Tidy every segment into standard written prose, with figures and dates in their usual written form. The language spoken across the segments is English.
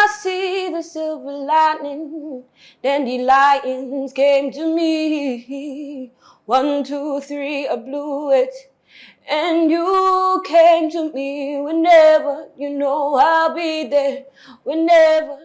I see the silver lining, then the lions came to me. 1, 2, 3, I blew it. And you came to me whenever, you know I'll be there, whenever.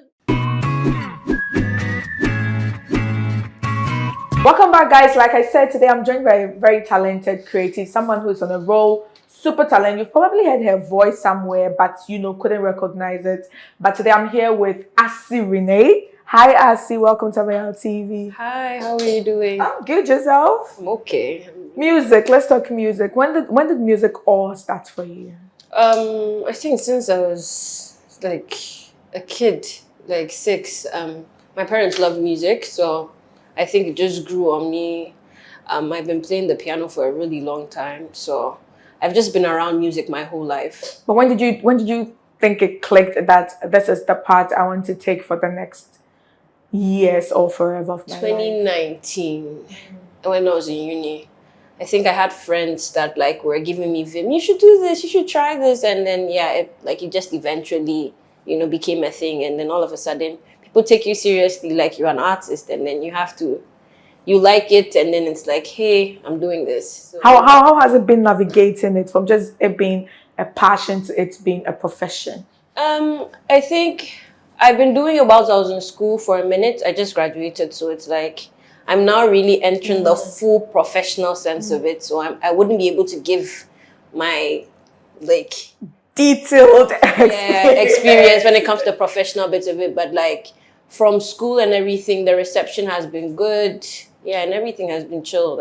Welcome back, guys. Like I said, today I'm joined by a very talented creative, someone who's on a roll, super talent. You've probably heard her voice somewhere, but couldn't recognize it. But today I'm here with Asi Renee. Hi, Asi. Welcome to Ameyaw TV. Hi, how are you doing? I'm good. Yourself? I'm okay. Music. Let's talk music. When did music all start for you? I think since I was like a kid, like 6. My parents love music, so I think it just grew on me. I've been playing the piano for a really long time, so I've just been around music my whole life. But when did you think it clicked that this is the part I want to take for the next years or forever of my life? 2019, when I was in uni. I think I had friends that were giving me vim. You should do this. You should try this. And then it just eventually became a thing. And then all of a sudden, people take you seriously like you're an artist, and then you like it, and then it's like, hey, I'm doing this. So, how has it been navigating it from just it being a passion to it being a profession? I think I've been doing it while I was in school for a minute. I just graduated, so it's like I'm now really entering the full professional sense of it. So I wouldn't be able to give my detailed experience when it comes to the professional bits of it, but from school and everything, the reception has been good. Yeah, and everything has been chill.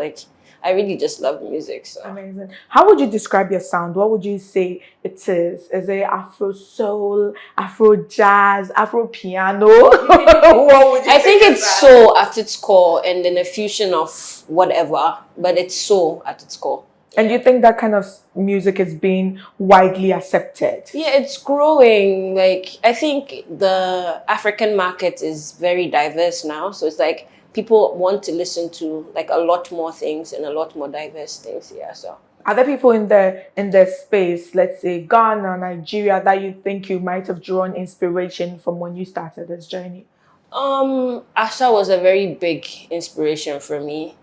I really just love music. So amazing. How would you describe your sound? What would you say it is? Is it Afro soul, Afro jazz, Afro piano? What would you I think it's soul at its core, and then a fusion of whatever, but it's soul at its core. And you think that kind of music is being widely accepted? Yeah, it's growing. I think the African market is very diverse now. So it's people want to listen to a lot more things and a lot more diverse things. Yeah. So are there people in the space, let's say Ghana, Nigeria, that you think you might have drawn inspiration from when you started this journey? Asa was a very big inspiration for me.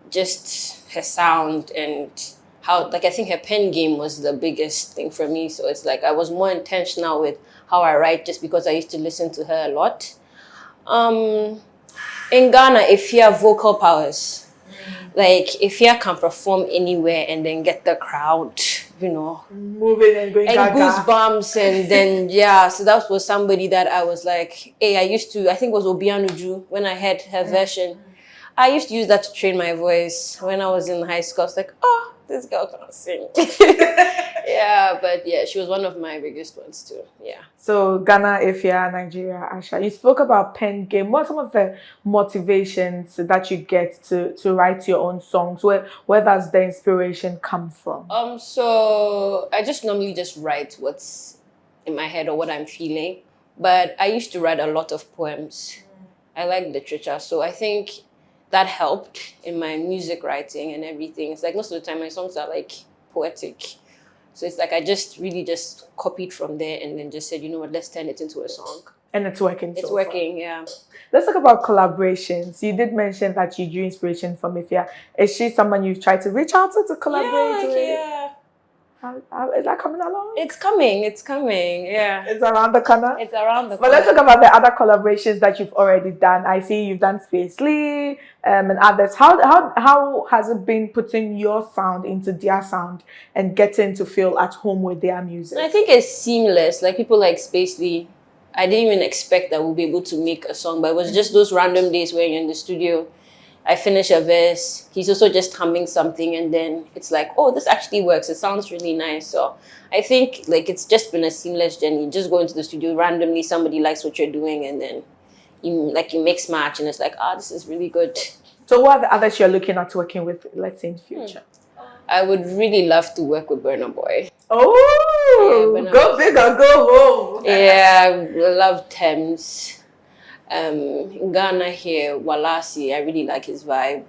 Just her sound and how I think her pen game was the biggest thing for me. So it's I was more intentional with how I write, just because I used to listen to her a lot. In Ghana, Efya vocal powers. Efya can perform anywhere and then get the crowd, moving and going and goosebumps, and then so that was somebody that I was hey, I think it was Obianuju when I had her version. I used to use that to train my voice when I was in high school. I was oh, this girl can sing. But she was one of my biggest ones too. Yeah. So Ghana, Efya, Nigeria, Asa. You spoke about pen game. What are some of the motivations that you get to write your own songs? Where does the inspiration come from? So I just normally just write what's in my head or what I'm feeling. But I used to write a lot of poems. I like literature, so I think that helped in my music writing and everything. It's most of the time my songs are poetic. So it's I just really just copied from there and then just said, you know what, let's turn it into a song. And it's working. It's working, yeah. Let's talk about collaborations. You did mention that you drew inspiration from Efya. Is she someone you've tried to reach out to collaborate with? Yeah. How is that coming along? It's coming, yeah. It's around the corner? It's around the corner. But let's talk about the other collaborations that you've already done. I see you've done Space Lee and others. How has it been putting your sound into their sound and getting to feel at home with their music? I think it's seamless. People like Space Lee, I didn't even expect that we'll be able to make a song, but it was just those random days where you're in the studio. I finish a verse, he's also just humming something, and then it's oh, this actually works. It sounds really nice. So I think it's just been a seamless journey. You just go into the studio randomly, somebody likes what you're doing, and then you mix match, and it's this is really good. So what are the others you're looking at working with, let's say, in the future? I would really love to work with Burna Boy. Oh, yeah, go big or go home. Yeah, I love Thames. In Ghana here, Walasi, I really like his vibe.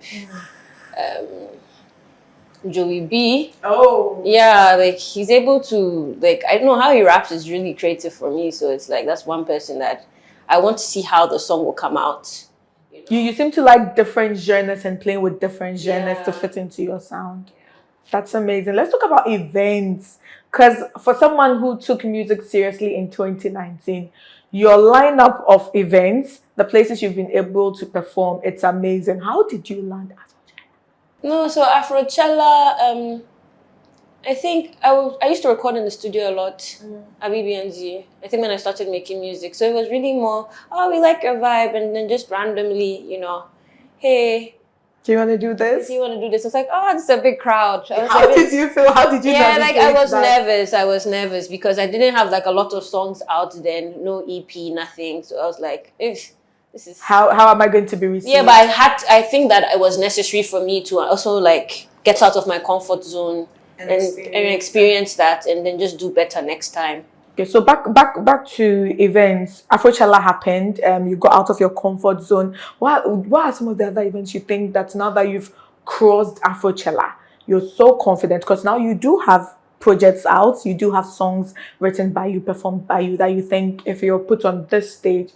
Joey B. Oh. Yeah, like he's able to, like, I don't know how he raps is really creative for me. So it's like that's one person that I want to see how the song will come out. You seem to like different genres and playing with different genres to Yeah. fit into your sound. That's amazing. Let's talk about events. Because for someone who took music seriously in 2019, your lineup of events, the places you've been able to perform, it's amazing. How did you land Afrochella? No, so Afrochella, I think I used to record in the studio a lot, Abibi and Z. I think when I started making music. So it was really more, oh, we like your vibe. And then just randomly, you know, hey, Do you want to do this? do you want to do this? It's like, oh, this is a big crowd. How did you feel? How did you Yeah, like I was navigate that? nervous. I was nervous because I didn't have like a lot of songs out then, no EP, nothing. So I was like, this is... How am I going to be received? Yeah, but I think that it was necessary for me to also like get out of my comfort zone and experience that and then just do better next time. Okay, so back to events. Afrochella happened. You got out of your comfort zone. What are some of the other events you think that now that you've crossed Afrochella, you're so confident? Because now you do have projects out. You do have songs written by you, performed by you, that you think if you're put on this stage,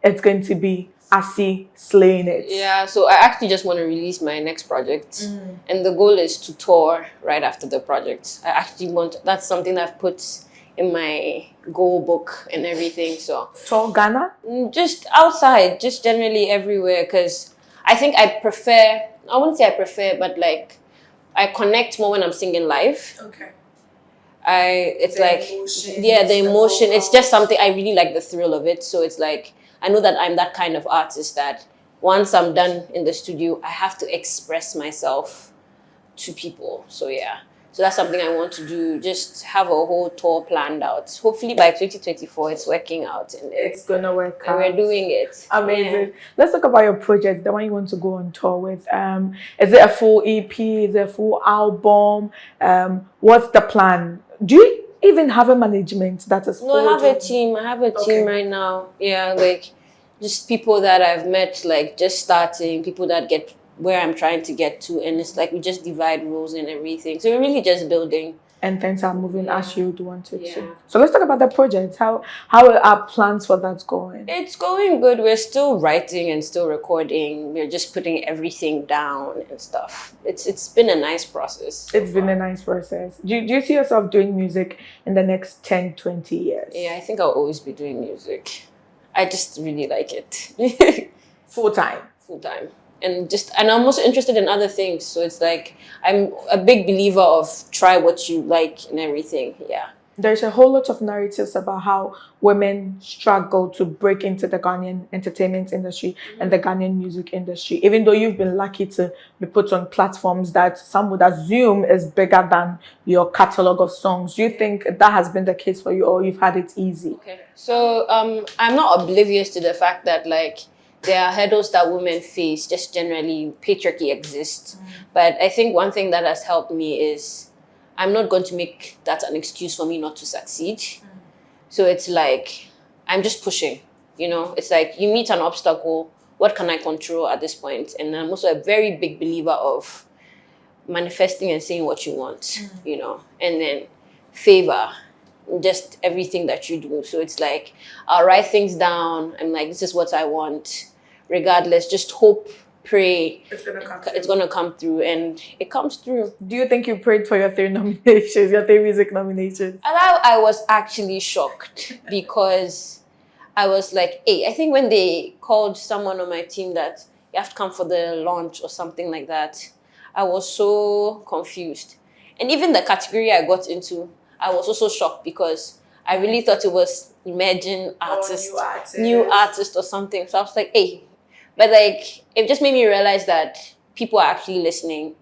it's going to be Asi slaying it. Yeah, so I actually just want to release my next project. And the goal is to tour right after the project. I actually want, that's something that I've put in my goal book and everything. So Tour Ghana? just outside, just generally everywhere, because I think I wouldn't say I prefer, but like I connect more when I'm singing live. Okay. It's The like, emotion, yeah, the the emotion. It's vocals. just something, I really like the thrill of it. So it's like, I know that I'm that kind of artist that once I'm done in the studio, I have to express myself to people. So yeah. So that's something I want to do, just have a whole tour planned out. Hopefully by 2024, it's working out. And It's gonna work and out. we're doing it. Amazing. Let's talk about your project, the one you want to go on tour with. Is it a full EP? Is it a full album? What's the plan? Do you even have a management that is? No, I have a team. I have a team right now. Yeah, like just people that I've met, like just starting, people that get where I'm trying to get to, and it's like we just divide roles and everything. So we're really just building. And things are moving as you would want it Yeah. to. So let's talk about the project. How are plans for that going? It's going good. We're still writing and still recording. We're just putting everything down and stuff. It's been a nice process. It's been a nice process. Do you see yourself doing music in the next 10, 20 years? Yeah, I think I'll always be doing music. I just really like it. Full time. Full time. And I'm also interested in other things. So it's like, I'm a big believer of try what you like and everything. Yeah. There's a whole lot of narratives about how women struggle to break into the Ghanaian entertainment industry and the Ghanaian music industry, even though you've been lucky to be put on platforms that some would assume is bigger than your catalog of songs. Do you think that has been the case for you, or you've had it easy? Okay. So I'm not oblivious to the fact that like there are hurdles that women face. Just generally, patriarchy exists. But I think one thing that has helped me is I'm not going to make that an excuse for me not to succeed. So it's like, I'm just pushing, you know? It's like, you meet an obstacle, what can I control at this point? And I'm also a very big believer of manifesting and saying what you want, you know? And then favor, just everything that you do. So it's like, I'll write things down. I'm like, this is what I want. Regardless, just hope, pray. It's gonna come through, and it comes through. Do you think you prayed for your 3 nominations, your 3 music nominations? And I was actually shocked because I was like, hey, I think when they called someone on my team that you have to come for the launch or something like that, I was so confused. And even the category I got into, I was also shocked because I really thought it was emerging artist, new artist or something. So I was like, hey. But like, it just made me realize that people are actually listening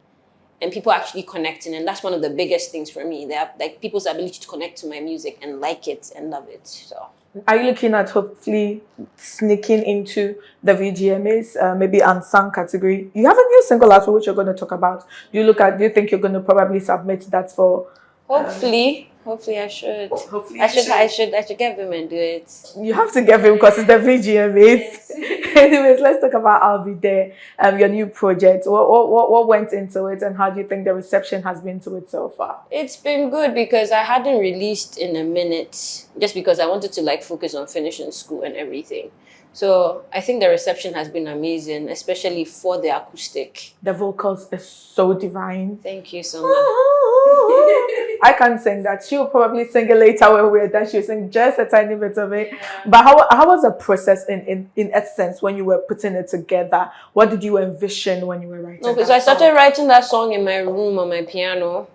and people are actually connecting. And that's one of the biggest things for me. They have like people's ability to connect to my music and like it and love it. So are you looking at hopefully sneaking into the VGMAs, maybe unsung category? You have a new single out which you're going to talk about. Do you think you're going to probably submit that for? Hopefully I should. I should get him and do it. You have to get him because it's the VGMAs. Anyways, let's talk about I'll Be There, your new project. What went into it, and how do you think the reception has been to it so far? It's been good because I hadn't released in a minute, just because I wanted to like focus on finishing school and everything. So I think the reception has been amazing, especially for the acoustic. The vocals is so divine. Thank you so much. I can't sing that. She'll probably sing it later when we're done. She'll sing just a tiny bit of it. Yeah. But how was the process in essence when you were putting it together? What did you envision when you were writing? Okay, so I started writing that song in my room on my piano.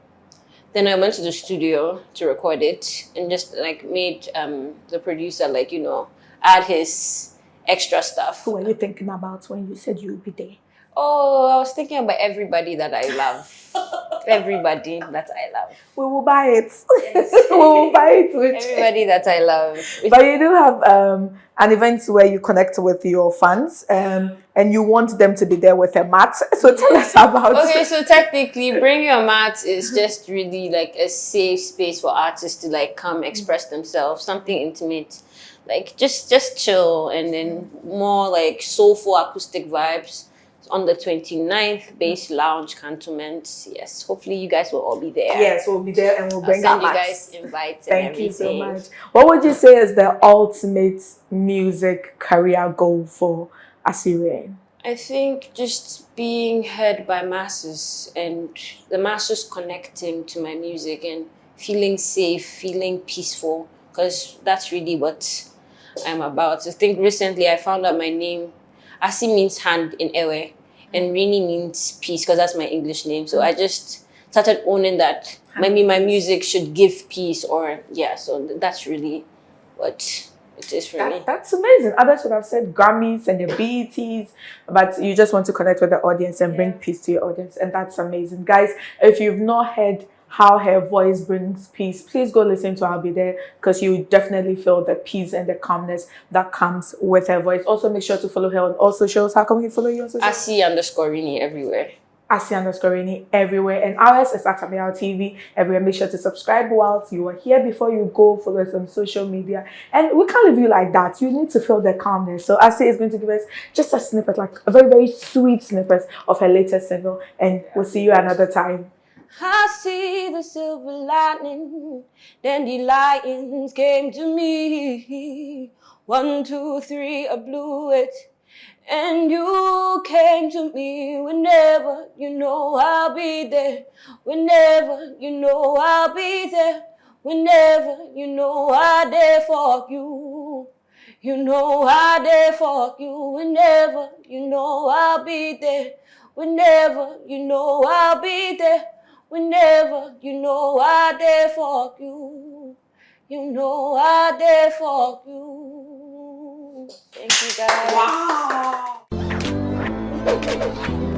Then I went to the studio to record it and just like made the producer like, you know, add his extra stuff. Who were you thinking about when you said you'll be there? Oh, I was thinking about everybody that I love. Everybody that I love. We will buy it. Yes. We will buy it with everybody that I love. But you do have an event where you connect with your fans and you want them to be there with a mat. So tell us about it. Okay, so technically Bring Your Mat is just really like a safe space for artists to like come express themselves, something intimate. Like just chill, and then more like soulful acoustic vibes on the 29th, Bass Lounge, Cantonment. Yes, hopefully you guys will all be there. Yes, we'll be there and we'll bring our you guys invites. Thank you so much. What would you say is the ultimate music career goal for Asi Renie? I think just being heard by masses and the masses connecting to my music and feeling safe, feeling peaceful, because that's really what I'm about. I think recently I found out my name. Asi means hand in Ewe, and Renie means peace, because that's my English name. So I just started owning that. Maybe my music should give peace, or yeah, so that's really what it is for me. That's amazing. Others would have said Grammys and the BETs, but you just want to connect with the audience and bring peace to your audience, and that's amazing. Guys, if you've not heard how her voice brings peace, please go listen to I'll Be There, because you definitely feel the peace and the calmness that comes with her voice. Also, make sure to follow her on all socials. How can we follow you on socials? Asi_Renie everywhere. Asi_Renie everywhere, and ours is at Ameyaw TV everywhere. Make sure to subscribe whilst you are here. Before you go, follow us on social media, and we can't leave you like that. You need to feel the calmness. So Asi is going to give us just a snippet, like a very, very sweet snippet of her latest single, and we'll see you another time. I see the silver lightning, then the lions came to me. 1, 2, 3, I blew it, and you came to me. Whenever you know I'll be there, whenever you know I'll be there, whenever you know I'm there for you. You know I'm there for you. Whenever you know I'll be there, whenever you know I'll be there. Whenever you know I'm there for you. You know I'm there for you. Thank you, guys. Wow.